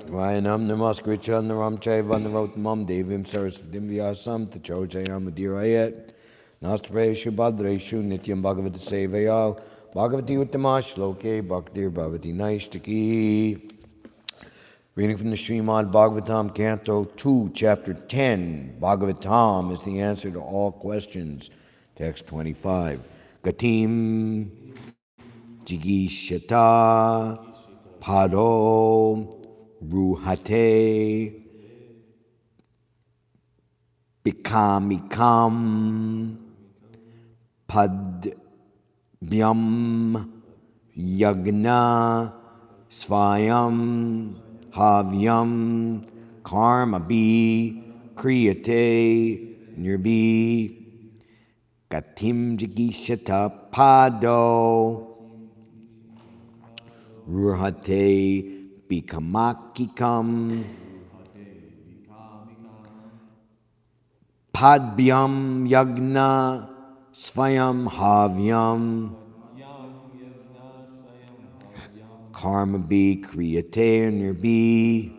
Vayanam namaskricha naram chaiva narotamam devim sarasvatim vyasam tachochayam adirayat nastreshu badreshu nityam bhagavata sevaya bhagavati uttama shloke bhaktir bhavati naishtaki. Reading from the Srimad Bhagavatam, Canto 2, Chapter 10. Bhagavatam is the answer to all questions. Text 25. Gatim jigishata pado ruhate bikamikam padbyam yagna svayam havyam karma bi kriyate nirbi gatim jigishata pado ruhate bikamakikam padbyam yagna svayam havyam karma bi kriyate nirbi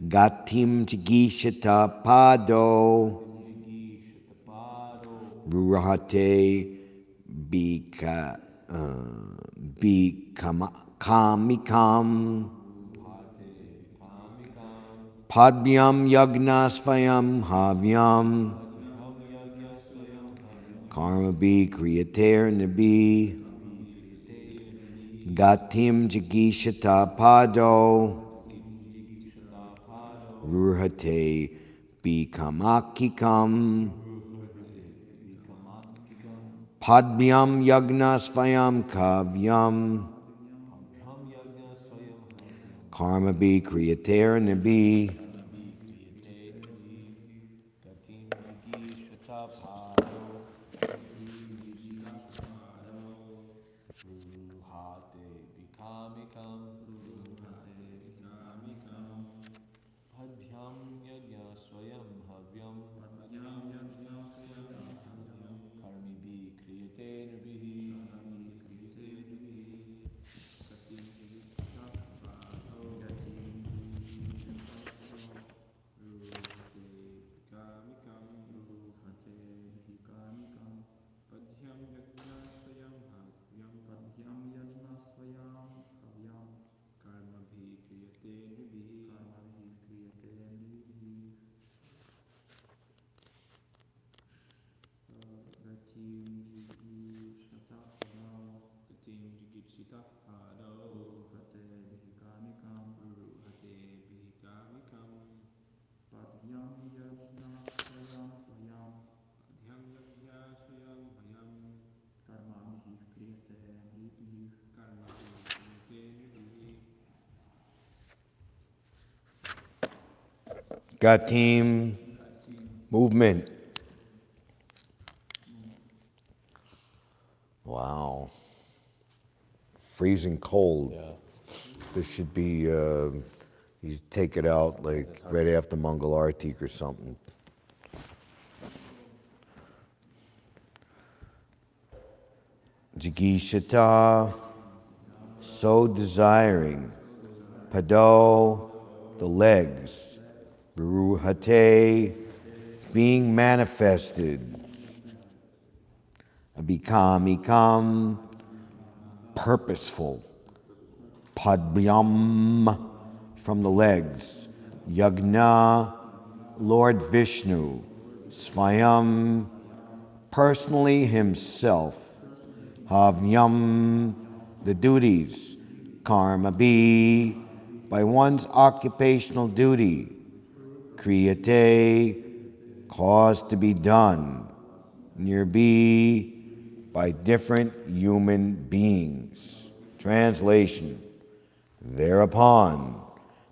gatim jigishata pado ruhate bikamikam padbyam yagnasvayam havyam karma bi kriyate nirbi gatim jigishata pado ruhate bikamakikam padbyam yagnasvayam kavyam karma bi kriyate nirbi Gatim, movement. Wow. Freezing cold. Yeah. This should be, you take it out like right after Mangal Artik or something. Jigishata, so desiring. Pado, the legs. Ruhate, being manifested. Abhikamikam, purposeful. Padbyam, from the legs. Yagna, Lord Vishnu. Svayam, personally himself. Havyam, the duties. Karma bi, by one's occupational duty. Kriyate, cause to be done. Nirbi, by different human beings. Translation, thereupon,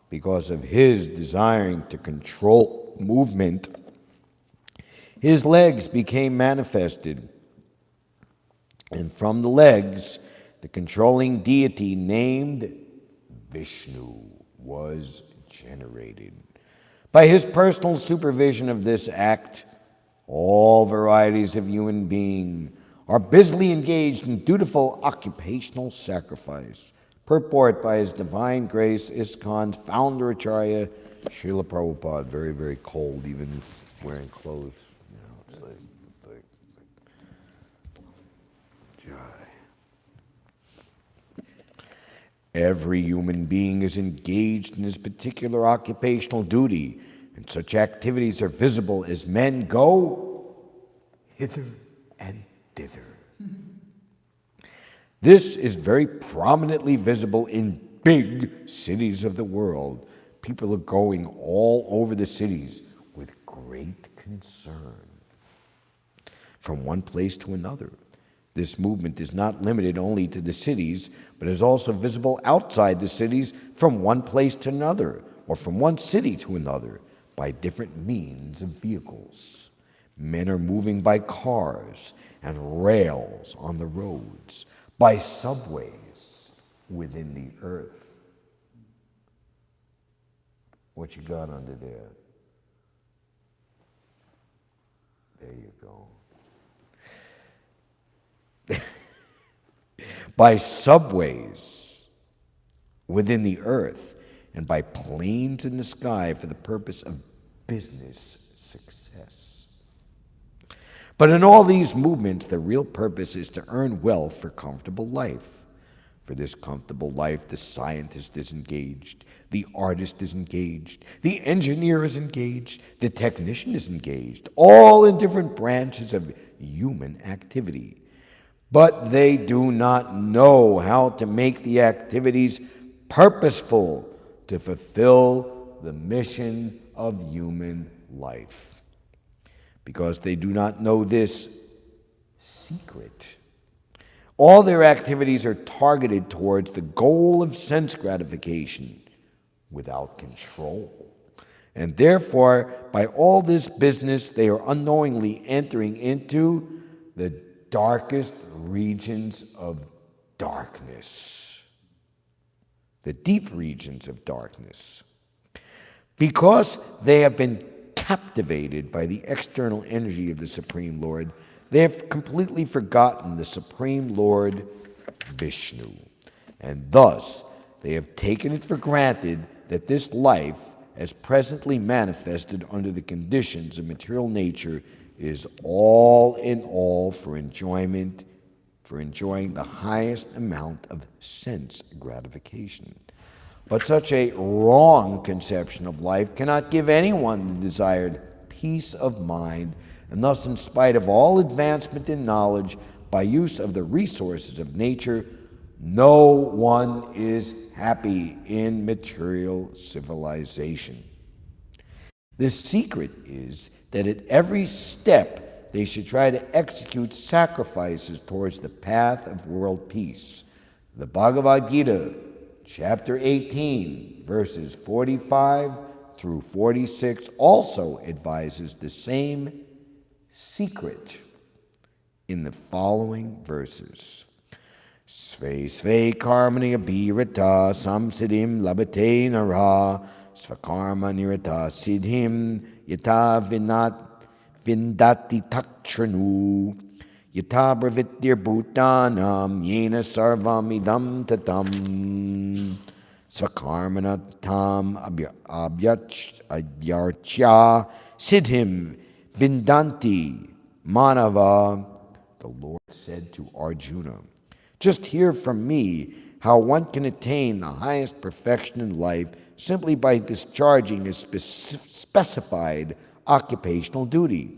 because of his desiring to control movement, his legs became manifested, and from the legs, the controlling deity named Vishnu was generated. By his personal supervision of this act, all varieties of human being are busily engaged in dutiful occupational sacrifice, Purport by His Divine Grace, ISKCON's founder, Acharya Srila Prabhupada. Very, very cold, even wearing clothes. You know, it's like every human being is engaged in his particular occupational duty, and such activities are visible as men go hither and thither. This is very prominently visible in big cities of the world. People are going all over the cities with great concern from one place to another. This movement is not limited only to the cities, but is also visible outside the cities from one place to another, or from one city to another, by different means of vehicles. Men are moving by cars and rails on the roads, by subways within the earth. What you got under there? There you go. By subways within the earth, and by planes in the sky for the purpose of business success. But in all these movements, the real purpose is to earn wealth for comfortable life. For this comfortable life, the scientist is engaged, the artist is engaged, the engineer is engaged, the technician is engaged, all in different branches of human activity. But they do not know how to make the activities purposeful to fulfill the mission of human life. Because they do not know this secret. All their activities are targeted towards the goal of sense gratification without control. And therefore, by all this business, they are unknowingly entering into the darkest regions of darkness, the deep regions of darkness. Because they have been captivated by the external energy of the Supreme Lord, they have completely forgotten the Supreme Lord Vishnu. And thus, they have taken it for granted that this life, as presently manifested under the conditions of material nature, is all in all for enjoying the highest amount of sense gratification. But such a wrong conception of life cannot give anyone the desired peace of mind, and thus, in spite of all advancement in knowledge, by use of the resources of nature, no one is happy in material civilization. The secret is that at every step they should try to execute sacrifices towards the path of world peace. The Bhagavad Gita, chapter 18, verses 45 through 46, also advises the same secret in the following verses. Sve sve karmani abhirata samsiddhim labhate nara svakarma nirata siddhim yata vindati takshanu yata bravittir bhutanam yena sarvam idam tatam svakarmana tam abhyarcha siddhim vindanti manava. The Lord said to Arjuna, just hear from me how one can attain the highest perfection in life simply by discharging a specified occupational duty.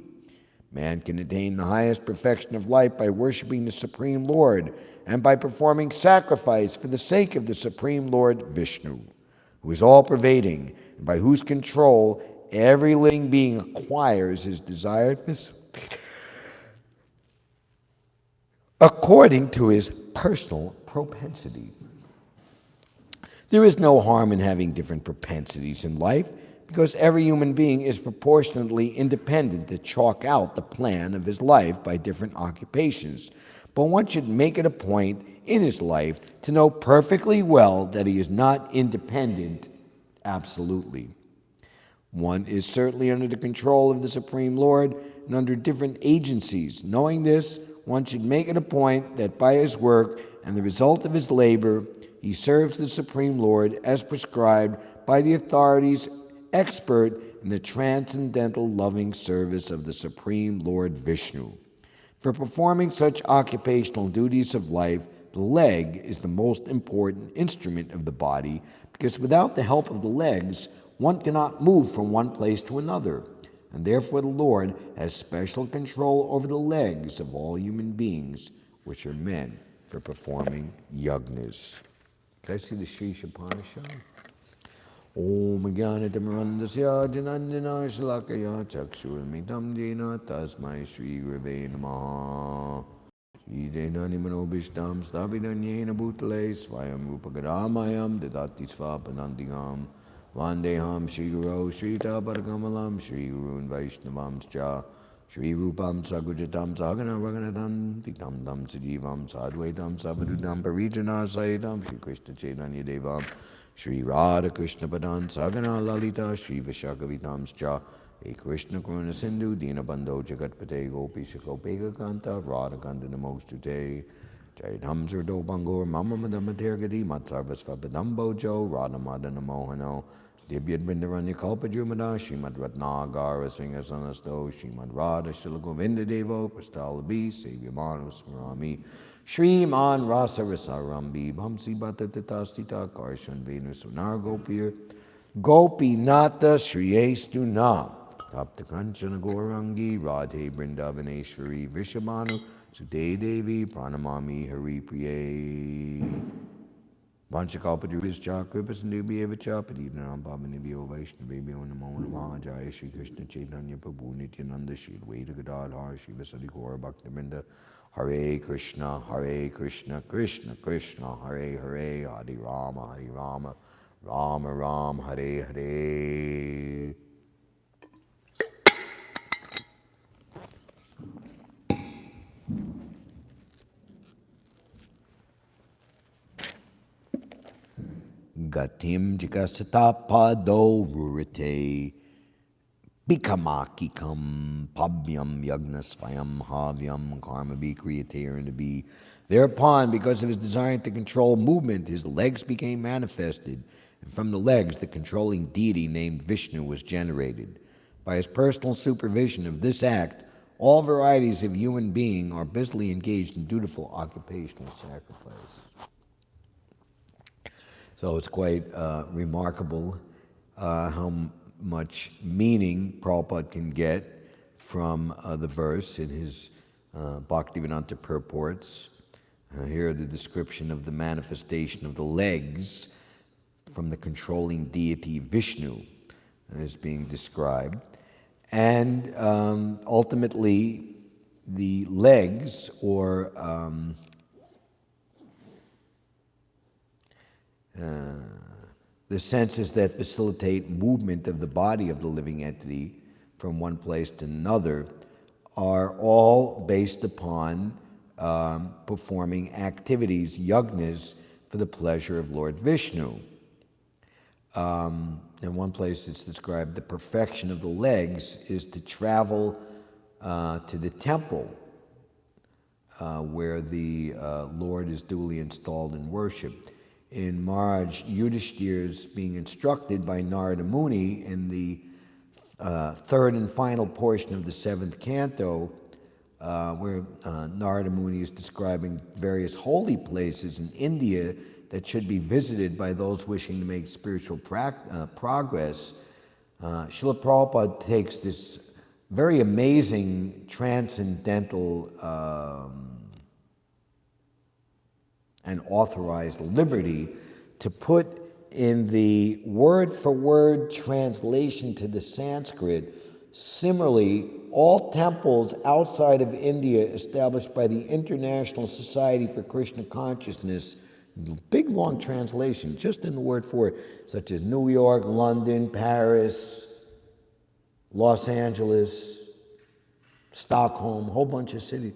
Man can attain the highest perfection of life by worshiping the Supreme Lord and by performing sacrifice for the sake of the Supreme Lord Vishnu, who is all-pervading and by whose control every living being acquires his desired according to his personal propensity. There is no harm in having different propensities in life, because every human being is proportionately independent to chalk out the plan of his life by different occupations. But one should make it a point in his life to know perfectly well that he is not independent absolutely. One is certainly under the control of the Supreme Lord and under different agencies. Knowing this, one should make it a point that by his work and the result of his labor, He serves the Supreme Lord as prescribed by the authorities expert in the transcendental loving service of the Supreme Lord Vishnu. For performing such occupational duties of life, the leg is the most important instrument of the body because without the help of the legs, one cannot move from one place to another. And therefore the Lord has special control over the legs of all human beings, which are meant for performing yagnas. Can I see the Sri Shapanishad? Om Jnanatamarandasya Jananjana Shalakaya Chakshurmitam Jena Tasmai Shri Gurave Namaha. Shri Jainani Manobishtam Stabhidanyena Bhutale Svayam Rupagaramayam Dadati Svapanandigam Vandeham Shri Guru Shri Taparkamalam Shri Gurun Vaishnavamscha Shri Rupam Sagujatam Sagana Raganatam Tikam Dam Sajivam Sadvaitam Sabadudam Parijana Saidam Shri Krishna Chaitanya Devam Shri Radha Krishna Padan Sagana Lalita Shri Vishakavitamscha E Krishna Karuna Sindhu Dinabandho Jagatpate Gopisha Gopeka Kanta Radha Kanta Namostute Chaidam Surdo Bangor Mama Madamatergadi Matsarvasvapadam Bojo Radha Madana Mohano Dibyad Bindaranya Kalpajumada Shrimad Ratnagara Sringasanasto Shrimad Radha Shilagovinda Devo Prastalabi Savyamanu Smarami Shriman Rasa Rasarambi Bhamsi Bhatta Tatastita Karshan Venus Sunar Gopir Gopi Nata Shriyestu Na Tapta Kanchana Gorangi Radhe Brindavaneshwari Vishamanu Sute Devi Pranamami Hari Priye Vanchakalpadrubis Chakripas and Dubhyevacha Padidhanam Pavanibhyo Vaishnavibhyo Namo Namaha Jaya Shri Krishna Chaitanya Prabhu Nityananda Shri Advaita Gadadhar Shri Vasadi Gaura Bhaktivinoda Hare Krishna Krishna Krishna Hare Hare Hare Rama Rama Rama Hare Hare. Gatim Jikasatapado Rurite Bikamakikam Pabhyam Yagnasvayam Havyam Karma Bikriyater to be. Thereupon, because of his desire to control movement, his legs became manifested, and from the legs the controlling deity named Vishnu was generated. By his personal supervision of this act, all varieties of human being are busily engaged in dutiful occupational sacrifice. So it's quite remarkable how much meaning Prabhupada can get from the verse in his Bhaktivedanta purports. Here the description of the manifestation of the legs from the controlling deity Vishnu is being described. And ultimately the legs, or the senses that facilitate movement of the body of the living entity from one place to another, are all based upon performing activities, yagnas, for the pleasure of Lord Vishnu. In one place it's described the perfection of the legs is to travel to the temple where the Lord is duly installed and worshipped. In Maharaj Yudhishthir's being instructed by Narada Muni in the third and final portion of the seventh canto, where Narada Muni is describing various holy places in India that should be visited by those wishing to make spiritual progress, Srila Prabhupada takes this very amazing transcendental and authorized liberty to put in the word-for-word translation to the Sanskrit, similarly, all temples outside of India established by the International Society for Krishna Consciousness, big long translation, just in the word for word, such as New York, London, Paris, Los Angeles, Stockholm, a whole bunch of cities.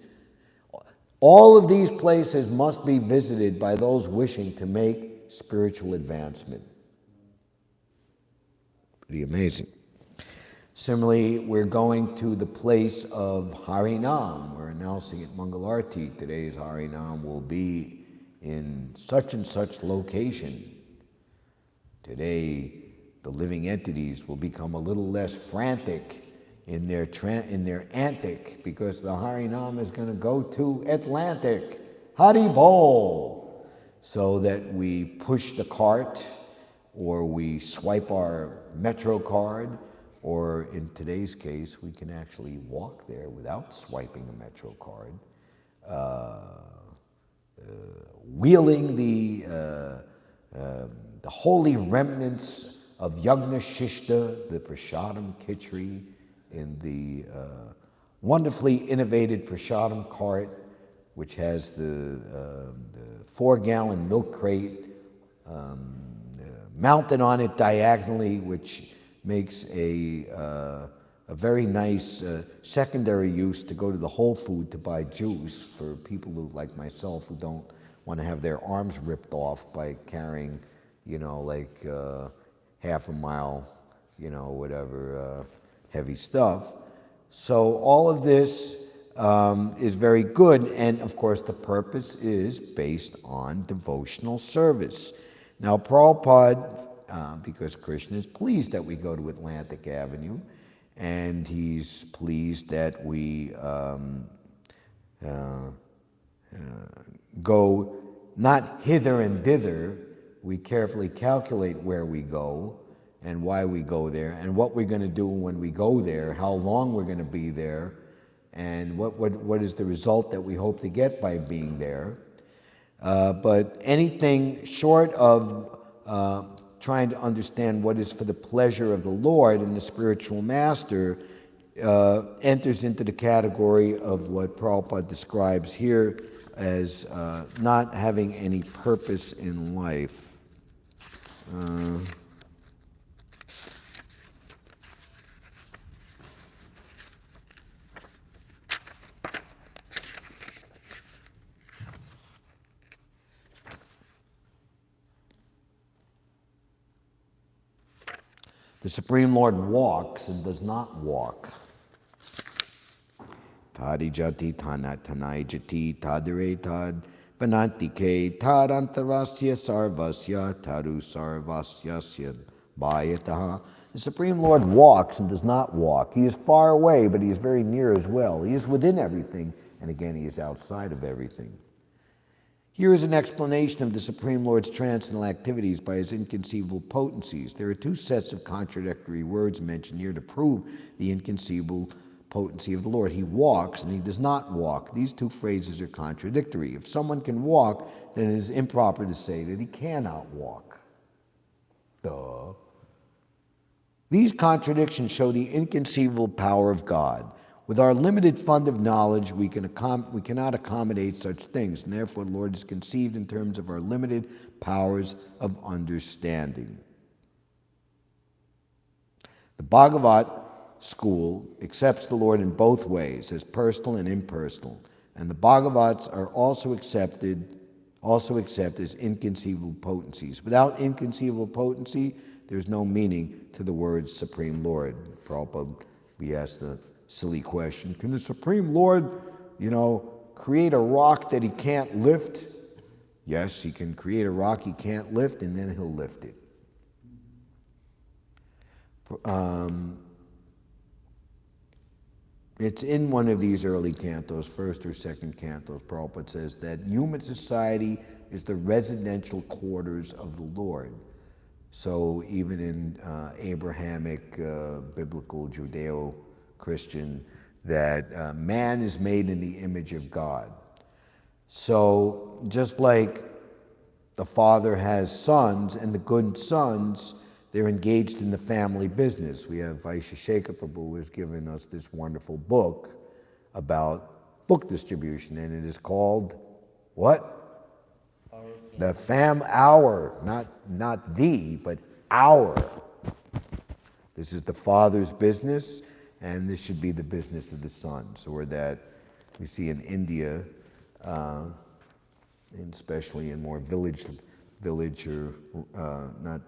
All of these places must be visited by those wishing to make spiritual advancement. Pretty amazing. Similarly, we're going to the place of Harinam. We're announcing at Mangalarti today's Harinam will be in such and such location. Today, the living entities will become a little less frantic in their antic, because the Harinam is going to go to Atlantic. Hari Bol! So that we push the cart, or we swipe our Metro card, or in today's case, we can actually walk there without swiping a Metro card, wheeling the holy remnants of Yagna Shishta, the Prasadam Khichdi, in the wonderfully innovated Prasadam cart, which has the 4-gallon milk crate mounted on it diagonally, which makes a very nice secondary use to go to the Whole Food to buy juice for people who, like myself, who don't want to have their arms ripped off by carrying, like half a mile, whatever, heavy stuff. So all of this is very good, and of course the purpose is based on devotional service. Now Prabhupada, because Krishna is pleased that we go to Atlantic Avenue, and he's pleased that we go not hither and thither. We carefully calculate where we go and why we go there and what we're going to do when we go there, how long we're going to be there, and what is the result that we hope to get by being there. But anything short of trying to understand what is for the pleasure of the Lord and the spiritual master enters into the category of what Prabhupada describes here as not having any purpose in life. The Supreme Lord walks and does not walk. Tadi jati tanat tanai jati tadire tad vanantike tad antarasya sarvasya tadu sarvasyasya bhayataha. The Supreme Lord walks and does not walk. He is far away, but he is very near as well. He is within everything, and again, he is outside of everything. Here is an explanation of the Supreme Lord's transcendental activities by his inconceivable potencies. There are two sets of contradictory words mentioned here to prove the inconceivable potency of the Lord. He walks and he does not walk. These two phrases are contradictory. If someone can walk, then it is improper to say that he cannot walk. Duh. These contradictions show the inconceivable power of God. With our limited fund of knowledge, we cannot accommodate such things, and therefore the Lord is conceived in terms of our limited powers of understanding. The Bhagavat school accepts the Lord in both ways, as personal and impersonal, and the Bhagavats are also accept as inconceivable potencies. Without inconceivable potency, there's no meaning to the words Supreme Lord. Prabhupada, we asked the silly question, can the Supreme Lord, create a rock that he can't lift? Yes, he can create a rock he can't lift, and then he'll lift it. It's in one of these early cantos, first or second cantos, Prabhupada says that human society is the residential quarters of the Lord. So even in Abrahamic, biblical, Judeo-Christian, that man is made in the image of God. So just like the father has sons, and the good sons, they're engaged in the family business. We have Vaisheshika Prabhu who has given us this wonderful book about book distribution, and it is called, what? The Fam Hour, not the, but our. This is the father's business, and this should be the business of the sons, or that we see in India, and especially in more village or not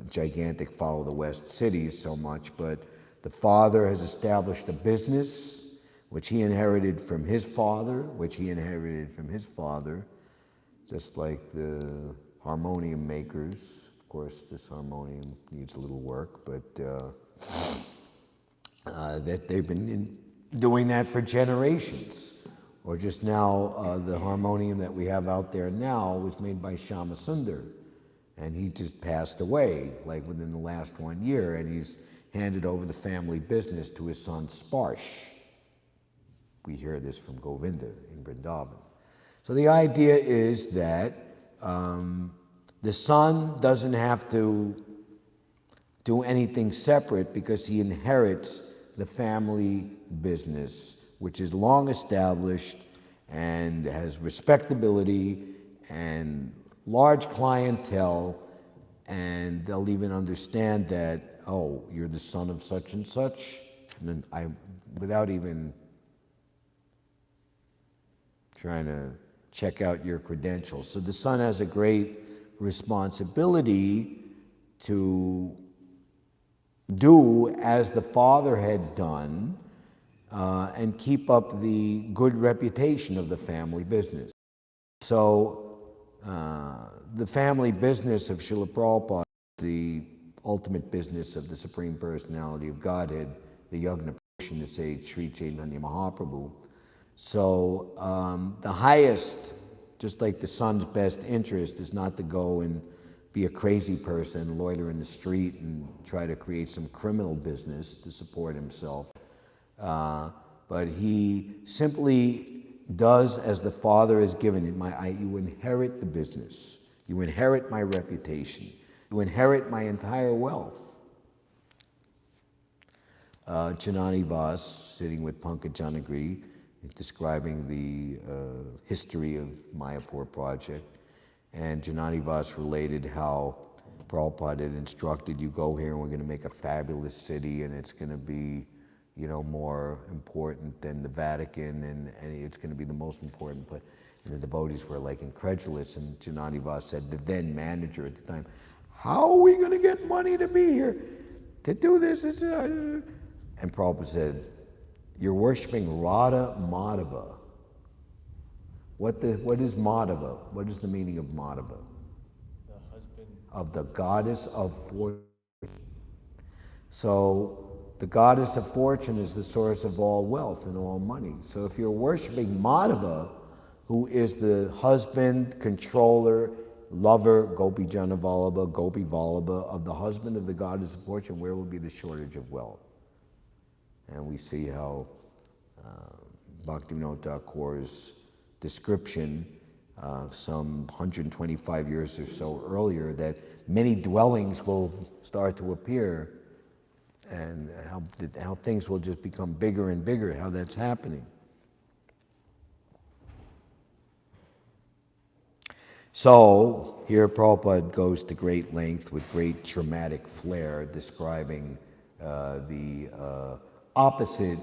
gigantic follow the West cities so much, but the father has established a business which he inherited from his father, just like the harmonium makers. Of course, this harmonium needs a little work, but that they've been doing that for generations. Or just now, the harmonium that we have out there now was made by Shama Sundar, and he just passed away, like within the last 1 year, and he's handed over the family business to his son Sparsh. We hear this from Govinda in Vrindavan. So the idea is that the son doesn't have to do anything separate because he inherits the family business, which is long established and has respectability and large clientele, and they'll even understand that, oh, you're the son of such and such, and then without even trying to check out your credentials. So the son has a great responsibility to do as the father had done and keep up the good reputation of the family business. So the family business of Srila Prabhupada, the ultimate business of the Supreme Personality of Godhead, the Yagna Purushana sage Sri Chaitanya Mahaprabhu. So the highest, just like the son's best interest, is not to go and be a crazy person, loiter in the street and try to create some criminal business to support himself. But he simply does as the Father has given him. You inherit the business. You inherit my reputation. You inherit my entire wealth. Janani Vas, sitting with Pankaj Janagri, describing the history of Mayapur project. And Janani Vas related how Prabhupada had instructed, you go here and we're going to make a fabulous city, and it's going to be, more important than the Vatican, and it's going to be the most important place. And the devotees were like incredulous, and Janani Vas said, the then manager at the time, how are we going to get money to be here, to do this? And Prabhupada said, you're worshiping Radha Madhava. What is Madhava? What is the meaning of Madhava? The husband. Of the goddess of fortune. So the goddess of fortune is the source of all wealth and all money. So if you're worshiping Madhava, who is the husband, controller, lover, Gopi Jana Vallabha, Gopi Vallabha, of the husband of the goddess of fortune, where will be the shortage of wealth? And we see how Bhaktivinoda Thakur's description some 125 years or so earlier, that many dwellings will start to appear, and how things will just become bigger and bigger, how that's happening. So here Prabhupada goes to great length with great dramatic flair describing the opposite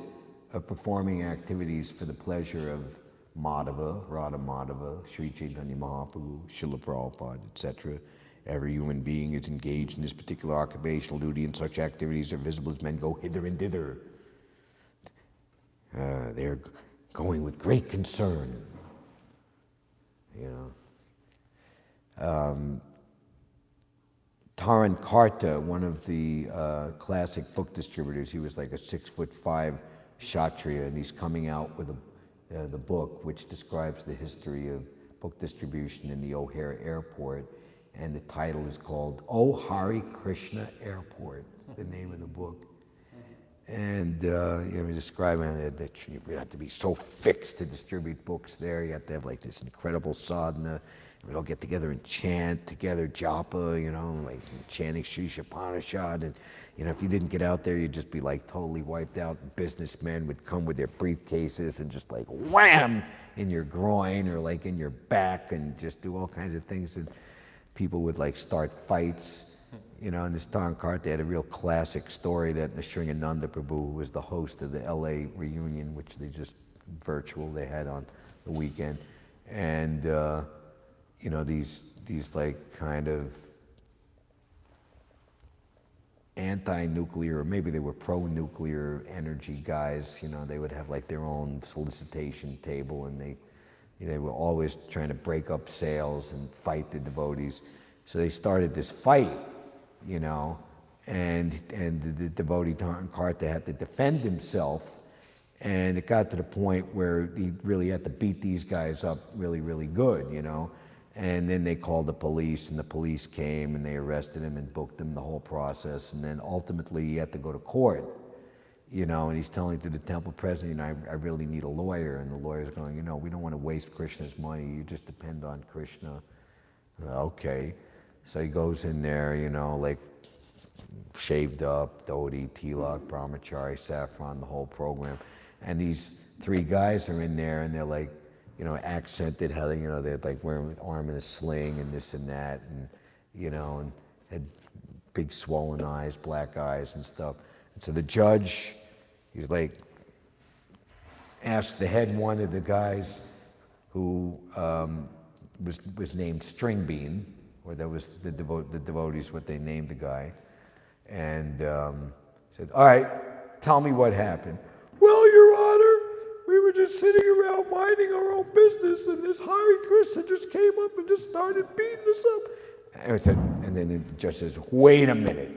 of performing activities for the pleasure of Madhava, Radha Madhava, Sri Chaitanya Mahaprabhu, Srila Prabhupada, etc. Every human being is engaged in this particular occupational duty, and such activities are visible as men go hither and thither. They're going with great concern, Taran Karta, one of the classic book distributors, he was like a 6'5" Kshatriya, and he's coming out with the book which describes the history of book distribution in the O'Hare Airport, and the title is called Oh Hari Krishna Airport, the name of the book. And describing that you have to be so fixed to distribute books there. You have to have like this incredible sadhana. We'd all get together and chant together, japa, like chanting Sri Shapanishad. And, if you didn't get out there, you'd just be like totally wiped out. Businessmen would come with their briefcases and just like wham in your groin or like in your back and just do all kinds of things. And people would like start fights. In this Taran they had a real classic story that Nrsingananda Prabhu, who was the host of the LA reunion, which they just virtual they had on the weekend. And, these like kind of anti-nuclear, or maybe they were pro-nuclear energy guys, they would have like their own solicitation table, and They were always trying to break up sales and fight the devotees. So they started this fight, and the devotee Karta had to defend himself. And it got to the point where he really had to beat these guys up really, really good, And then they called the police, and the police came, and they arrested him and booked him, the whole process. And then ultimately he had to go to court, and he's telling to the temple president, I really need a lawyer. And the lawyer's going, we don't want to waste Krishna's money. You just depend on Krishna. Okay. So he goes in there, like shaved up, dhoti, tilak, brahmachari, saffron, the whole program. And these three guys are in there, and they're like, accented, how they, they're like wearing an arm in a sling and this and that, and, and had big swollen eyes, black eyes and stuff. And so the judge, he's like, asked the head one of the guys who was named String Bean, or that was the devotees, what they named the guy, and said, all right, tell me what happened. Well, Your Honor, we were just sitting around minding our own business, and this Hare Krishna just came up and just started beating us up. And then the judge says, wait a minute.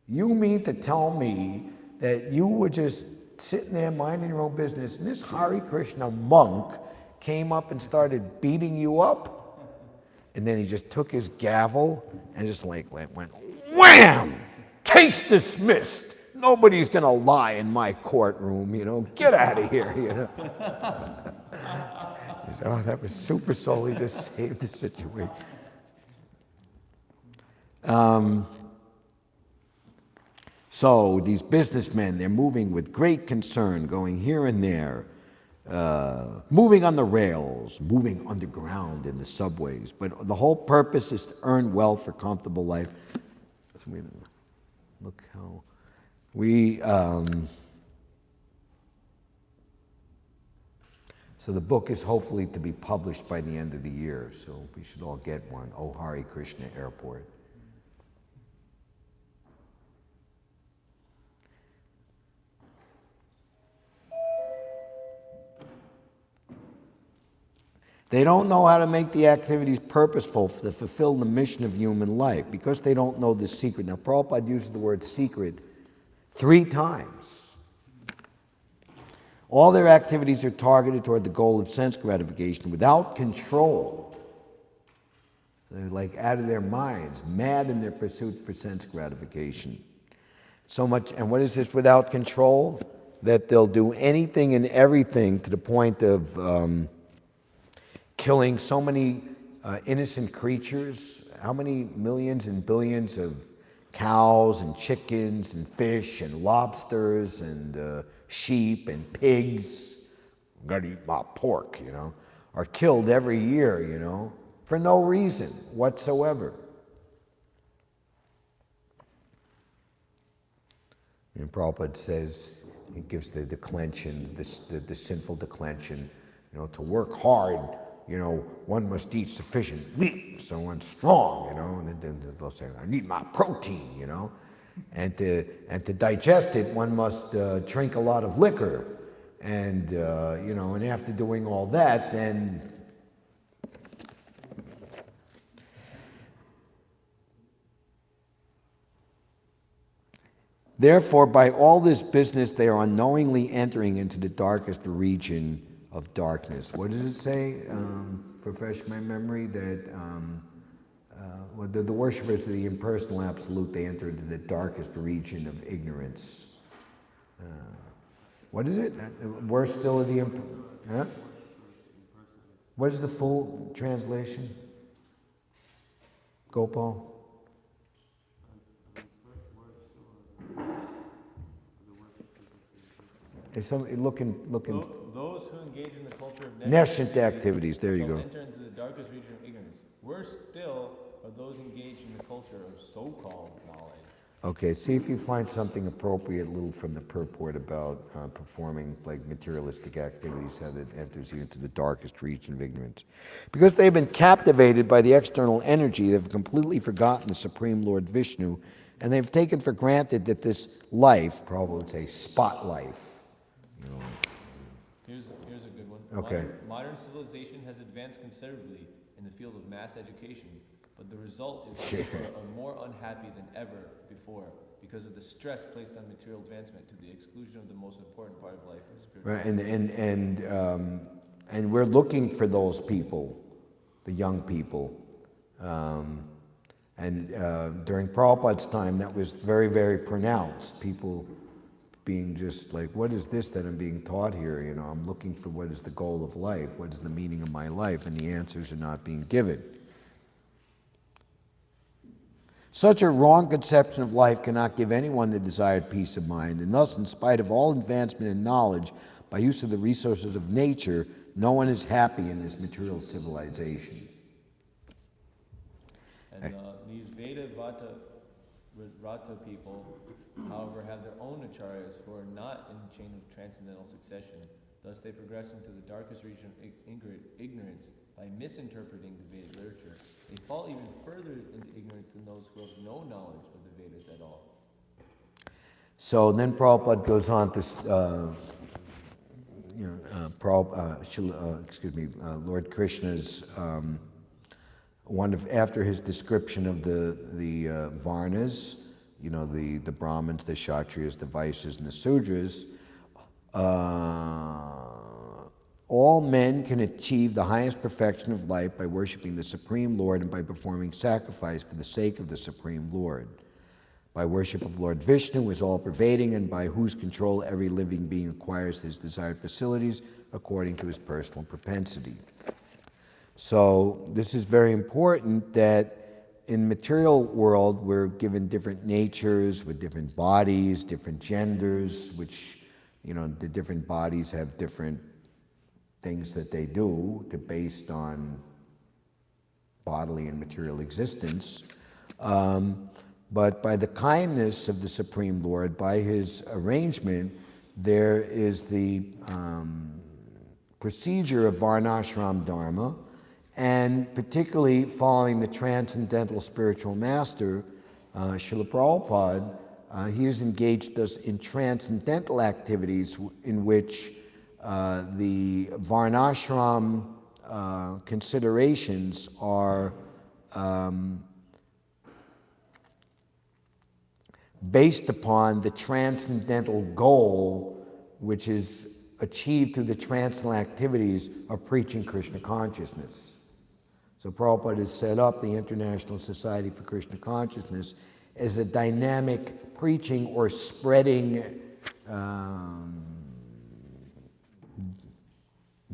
You mean to tell me that you were just sitting there minding your own business, and this Hare Krishna monk came up and started beating you up? And then he just took his gavel and just like went, wham! Case dismissed. Nobody's going to lie in my courtroom, Get out of here, He said, oh, that was super soul. He just saved the situation. So these businessmen, they're moving with great concern, going here and there, moving on the rails, moving underground in the subways. But the whole purpose is to earn wealth for comfortable life. Look how we... So the book is hopefully to be published by the end of the year, so we should all get one. Oh, Hare Krishna Airport. They don't know how to make the activities purposeful to fulfill the mission of human life because they don't know the secret. Now, Prabhupada uses the word secret 3 times. All their activities are targeted toward the goal of sense gratification without control. They're like out of their minds, mad in their pursuit for sense gratification. So much, and what is this without control? That they'll do anything and everything to the point of killing so many innocent creatures. How many millions and billions of cows and chickens and fish and lobsters and sheep and pigs, I'm gonna eat my pork, are killed every year, for no reason whatsoever. And Prabhupada says, he gives the declension, the sinful declension, to work hard, one must eat sufficient meat, so one's strong, and then they'll say, I need my protein, and to digest it, one must drink a lot of liquor, and and after doing all that, then therefore, by all this business, they are unknowingly entering into the darkest region of darkness. What does it say? Refresh my memory that the worshippers of the impersonal absolute, they enter into the darkest region of ignorance. What is it? Worse still of the huh? What is the full translation? Gopal? Is somebody looking? Those who engage in the culture of Nascent activities, there you go. Enter into the darkest region of ignorance. Worse still are those engaged in the culture of so-called knowledge. Okay, see if you find something appropriate, little from the purport about performing like materialistic activities, how that enters you into the darkest region of ignorance. Because they've been captivated by the external energy, they've completely forgotten the Supreme Lord Vishnu, and they've taken for granted that this life, probably would say spot life. Here's a good one. Okay. Modern civilization has advanced considerably in the field of mass education, but the result is that people are more unhappy than ever before because of the stress placed on material advancement to the exclusion of the most important part of life, the spiritual. Right, and we're looking for those people, the young people. During Prabhupada's time, that was very, very pronounced. People being just like, what is this that I'm being taught here? You know, I'm looking for what is the goal of life, what is the meaning of my life, and the answers are not being given. Such a wrong conception of life cannot give anyone the desired peace of mind, and thus, in spite of all advancement in knowledge, by use of the resources of nature, no one is happy in this material civilization. And these Veda Rata people, however, have their own acharyas who are not in the chain of transcendental succession. Thus they progress into the darkest region of ignorance by misinterpreting the Vedic literature. They fall even further into ignorance than those who have no knowledge of the Vedas at all. So then Prabhupada goes on to, Lord Krishna's, after his description of the Varnas, you know, the Brahmins, the Kshatriyas, the Vaishyas, and the Sudras, all men can achieve the highest perfection of life by worshiping the Supreme Lord and by performing sacrifice for the sake of the Supreme Lord. By worship of Lord Vishnu, who is all-pervading and by whose control every living being acquires his desired facilities according to his personal propensity. So this is very important that in the material world we're given different natures with different bodies, different genders, which, you know, the different bodies have different things that they do based on bodily and material existence. But by the kindness of the Supreme Lord, by his arrangement, there is the procedure of Varnashram Dharma, and particularly following the transcendental spiritual master, Srila Prabhupada, he has engaged us in transcendental activities in which the Varnashram considerations are based upon the transcendental goal, which is achieved through the transcendental activities of preaching Krishna consciousness. So Prabhupada has set up the International Society for Krishna Consciousness as a dynamic preaching or spreading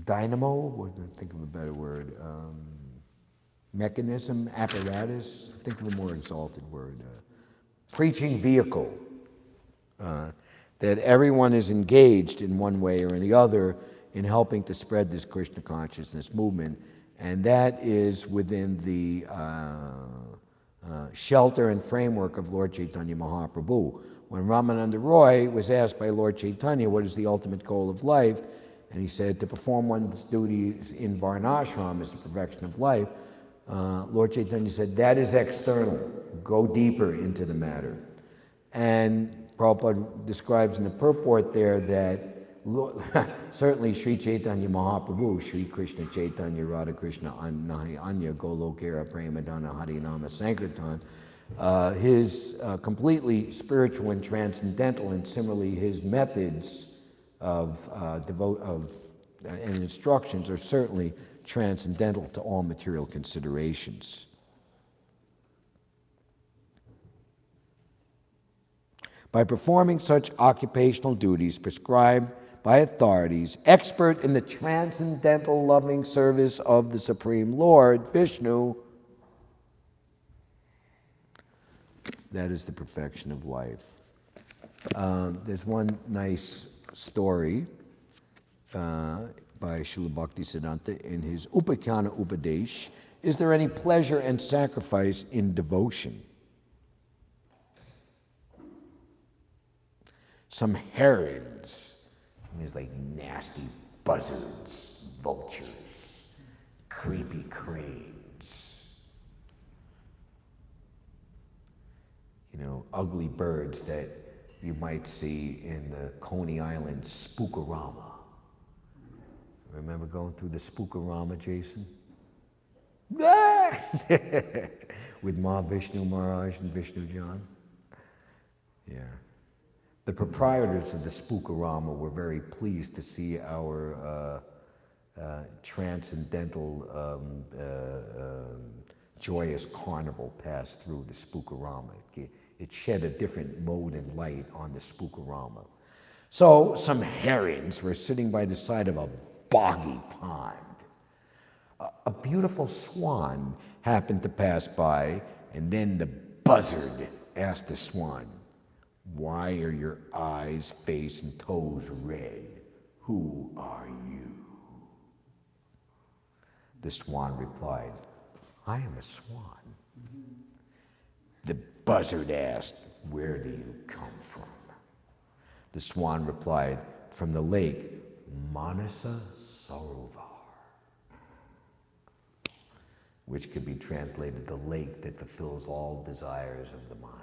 dynamo, think of a better word, mechanism, apparatus, think of a more exalted word, preaching vehicle, that everyone is engaged in one way or in the other in helping to spread this Krishna consciousness movement, and that is within the shelter and framework of Lord Chaitanya Mahaprabhu. When Ramananda Roy was asked by Lord Chaitanya what is the ultimate goal of life, and he said to perform one's duties in Varnashram is the perfection of life, Lord Chaitanya said, that is external. Go deeper into the matter. And Prabhupada describes in the purport there that certainly Sri Chaitanya Mahaprabhu, Sri Krishna Chaitanya Radha Krishna Nahi Anya Golokera Premadana Harinama Sankirtan, his completely spiritual and transcendental, and similarly his methods and instructions are certainly transcendental to all material considerations. By performing such occupational duties prescribed by authorities, expert in the transcendental loving service of the Supreme Lord, Vishnu, that is the perfection of life. There's one nice story by Srila Bhaktisiddhanta in his Upakhana Upadesh. Is there any pleasure and sacrifice in devotion? Some herons, and these like nasty buzzards, vultures, creepy cranes, you know, ugly birds that you might see in the Coney Island Spookorama. Remember going through the Spookorama, Jason? With Vishnu Maharaj and Vishnu John? Yeah. The proprietors of the Spookorama were very pleased to see our transcendental joyous carnival pass through the Spookorama. It shed a different mode and light on the Spookorama. So some herons were sitting by the side of a boggy pond. A beautiful swan happened to pass by, and then the buzzard asked the swan, "Why are your eyes, face, and toes red? Who are you?" The swan replied, "I am a swan." The buzzard asked, "Where do you come from?" The swan replied, "From the lake Manasa Sarovar," which could be translated the lake that fulfills all desires of the mind.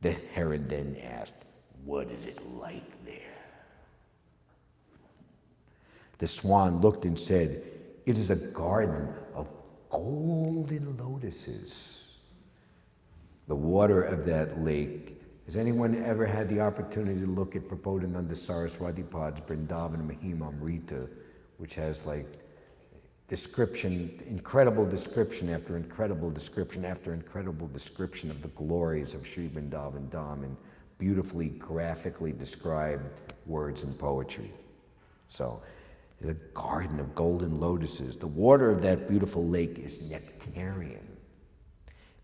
The heron then asked, "What is it like there?" The swan looked and said, "It is a garden of golden lotuses." The water of that lake, has anyone ever had the opportunity to look at Prabodhananda Saraswati Pad's Vrindavan Mahimamrita, which has like description, incredible description after incredible description after incredible description of the glories of Sri Vrindavan Dham in beautifully, graphically described words and poetry. So, the garden of golden lotuses. The water of that beautiful lake is nectarian.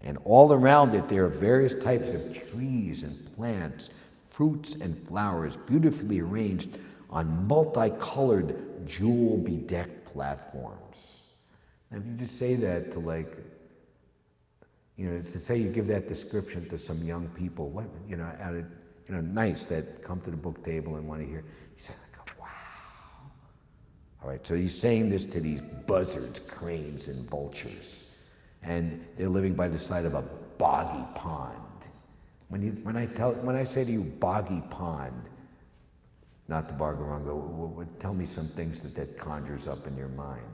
And all around it, there are various types of trees and plants, fruits and flowers, beautifully arranged on multicolored, jewel-bedecked platforms. Now, if you just say that to to say you give that description to some young people, nice, that come to the book table and want to hear, you say, wow. All right, so he's saying this to these buzzards, cranes, and vultures. And they're living by the side of a boggy pond. When I say to you boggy pond, not the Bargaranga, tell me some things that conjures up in your mind.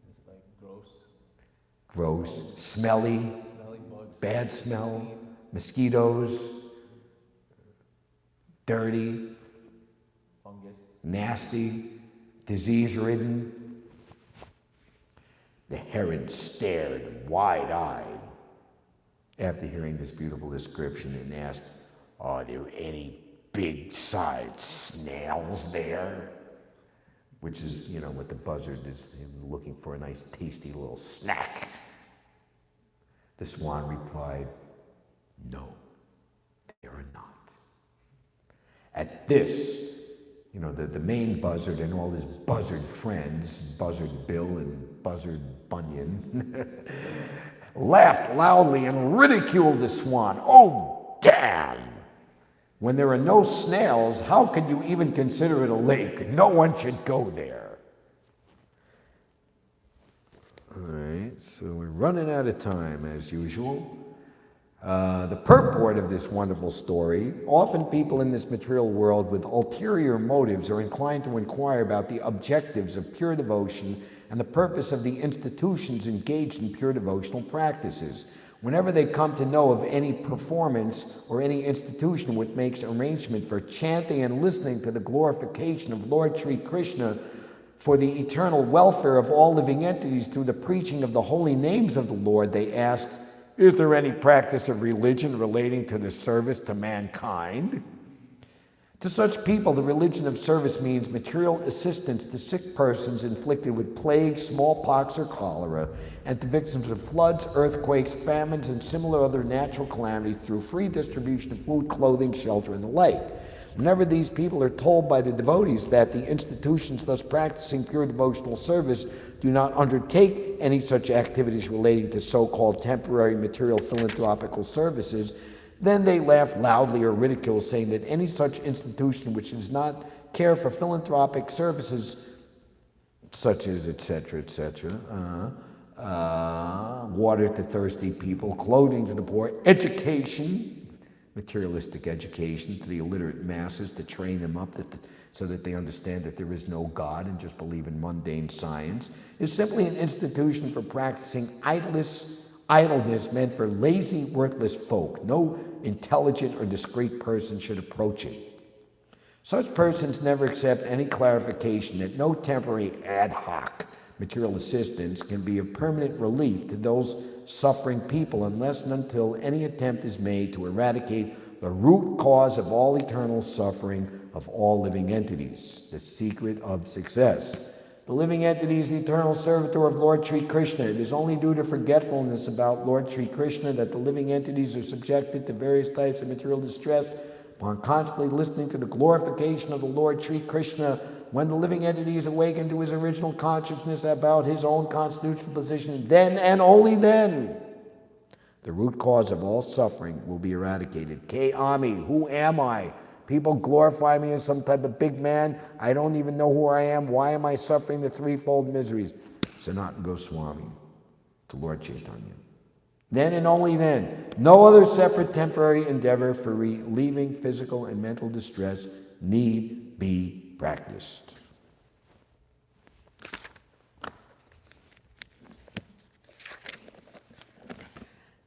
Just like gross. Gross, smelly Bugs. Bad smell, mosquitoes, dirty, Fungus. nasty, disease-ridden. The heron stared wide-eyed after hearing this beautiful description and asked, "Are there any big-sized snails there?" Which is, what the buzzard is looking for, a nice tasty little snack. The swan replied, "No, there are not." At this, the main buzzard and all his buzzard friends, Buzzard Bill and Buzzard Bunyan, laughed loudly and ridiculed the swan. "Oh, damn! When there are no snails, how could you even consider it a lake? No one should go there." All right, so we're running out of time as usual. The purport of this wonderful story: often people in this material world with ulterior motives are inclined to inquire about the objectives of pure devotion and the purpose of the institutions engaged in pure devotional practices. Whenever they come to know of any performance or any institution which makes arrangement for chanting and listening to the glorification of Lord Sri Krishna for the eternal welfare of all living entities through the preaching of the holy names of the Lord, they ask, "Is there any practice of religion relating to the service to mankind?" To such people, the religion of service means material assistance to sick persons inflicted with plague, smallpox, or cholera, and to victims of floods, earthquakes, famines, and similar other natural calamities through free distribution of food, clothing, shelter, and the like. Whenever these people are told by the devotees that the institutions thus practicing pure devotional service do not undertake any such activities relating to so-called temporary material philanthropical services, then they laugh loudly or ridicule, saying that any such institution which does not care for philanthropic services, such as etc., water to thirsty people, clothing to the poor, education materialistic education to the illiterate masses to train them up so that they understand that there is no God and just believe in mundane science, is simply an institution for practicing idleness meant for lazy, worthless folk. No intelligent or discreet person should approach it. Such persons never accept any clarification that no temporary ad hoc material assistance can be of permanent relief to those suffering people unless and until any attempt is made to eradicate the root cause of all eternal suffering of all living entities, the secret of success. The living entity is the eternal servitor of Lord Sri Krishna. It is only due to forgetfulness about Lord Sri Krishna that the living entities are subjected to various types of material distress. Upon constantly listening to the glorification of the Lord Sri Krishna, when the living entity is awakened to his original consciousness about his own constitutional position, then and only then, the root cause of all suffering will be eradicated. K. Ami, who am I? People glorify me as some type of big man. I don't even know who I am. Why am I suffering the threefold miseries? Sanatana Goswami to Lord Chaitanya. Then and only then, no other separate temporary endeavor for relieving physical and mental distress need be practiced.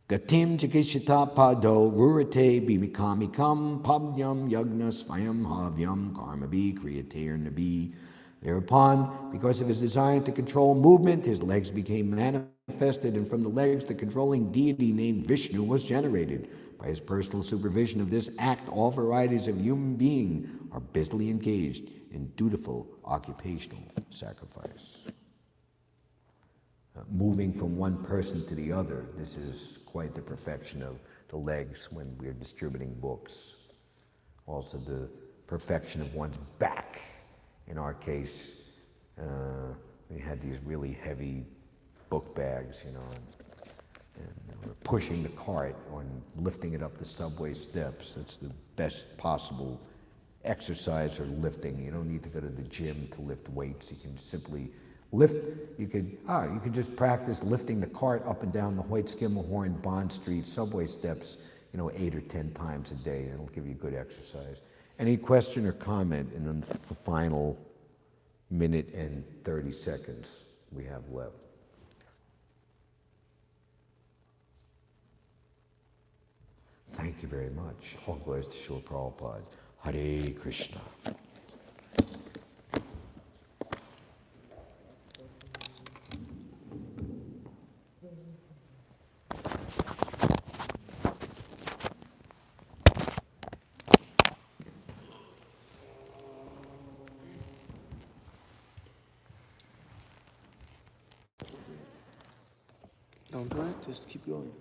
Gatim Jagishita Pado Rurate Bimikamikam Pabdyam Yagna Svayam Havyam Karmabi Kriyatir Nabi. Thereupon, because of his desire to control movement, his legs became manifested, and from the legs the controlling deity named Vishnu was generated. By his personal supervision of this act, all varieties of human being are busily engaged in dutiful occupational sacrifice. Moving from one person to the other, this is quite the perfection of the legs when we're distributing books. Also the perfection of one's back. In our case, we had these really heavy book bags, and we're pushing the cart or lifting it up the subway steps. That's the best possible exercise or lifting. You don't need to go to the gym to lift weights. You can simply lift. You could just practice lifting the cart up and down the Hoyt Skimmelhorn Bond Street subway steps, 8 or 10 times a day, and it'll give you good exercise. Any question or comment in the final minute and 30 seconds we have left? Thank you very much. All glories to Srila Prabhupada. Hare Krishna. Don't do it, just keep going.